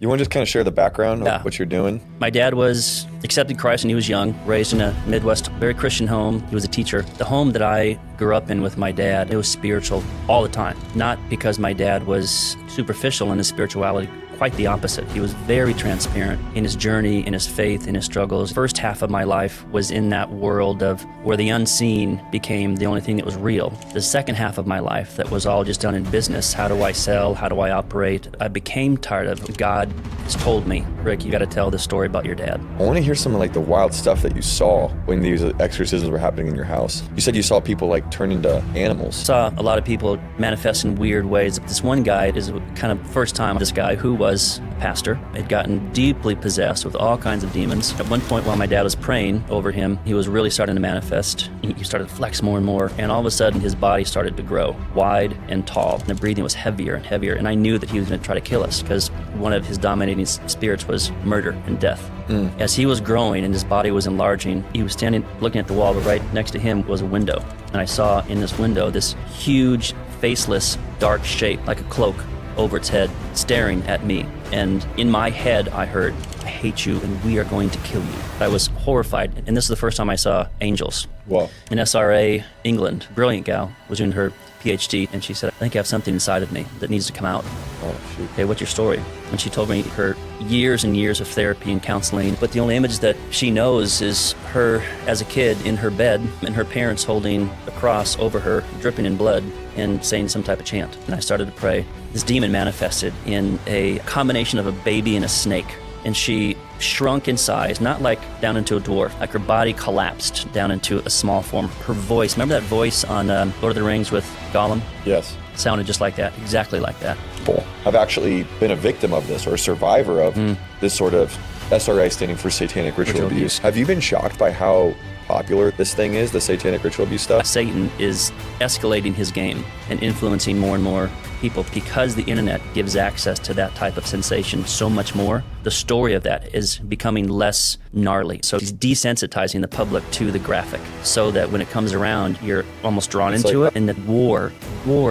You want to just kind of share the background Yeah. of what you're doing? My dad was accepted Christ when he was young, raised in a Midwest, very Christian home. He was a teacher. The home that I grew up in with my dad, it was spiritual all the time. Not because my dad was superficial in his spirituality. Quite the opposite. He was very transparent in his journey, in his faith, in his struggles. First half of my life was in that world of where the unseen became the only thing that was real. The second half of my life that was all just done in business. How do I sell? How do I operate? I became tired of God has told me, Rick, you got to tell this story about your dad. I want to hear some of like the wild stuff that you saw when these exorcisms were happening in your house. You said you saw people like turn into animals. Saw a lot of people manifest in weird ways. This one guy is kind of first time this guy who was a pastor had gotten deeply possessed with all kinds of demons. At one point while my dad was praying over him, he was really starting to manifest. He started to flex more and more, and all of a sudden his body started to grow wide and tall, and the breathing was heavier and heavier, and I knew that he was going to try to kill us because one of his dominating spirits was murder and death. As he was growing and his body was enlarging, he was standing looking at the wall, but right next to him was a window, and I saw in this window this huge, faceless, dark shape like a cloak over its head, staring at me. And in my head, I heard, I hate you and we are going to kill you. I was horrified. And this is the first time I saw angels. Whoa. In SRA, England, brilliant gal, was doing her PhD, and she said, I think I have something inside of me that needs to come out. Oh, shoot. Okay, what's your story? And she told me her years and years of therapy and counseling, but the only image that she knows is her as a kid in her bed and her parents holding a cross over her, dripping in blood, and saying some type of chant. And I started to pray. This demon manifested in a combination of a baby and a snake. And she shrunk in size, not like down into a dwarf, like her body collapsed down into a small form. Her voice, remember that voice on Lord of the Rings with Gollum? Yes. Sounded just like that, exactly like that. People have actually been a victim of this or a survivor of this sort of SRA standing for satanic ritual abuse. Have you been shocked by how popular this thing is, the satanic ritual abuse stuff? Satan is escalating his game and influencing more and more people because the internet gives access to that type of sensation so much more. The story of that is becoming less gnarly. So he's desensitizing the public to the graphic so that when it comes around, you're almost drawn into it. And that war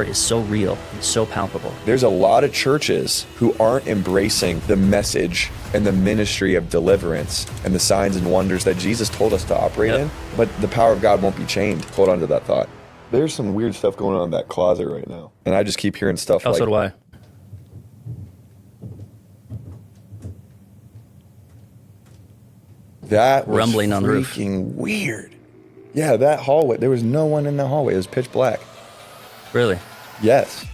is so real and so palpable. There's a lot of churches who aren't embracing the message and the ministry of deliverance and the signs and wonders that Jesus told us to operate in, but the power of God won't be chained. Hold on to that thought. There's some weird stuff going on in that closet right now. And I just keep hearing stuff Oh, like... so do I. That was Rumbling on the roof. freaking weird. Yeah, that hallway, there was no one in the hallway. It was pitch black. Really? Yes.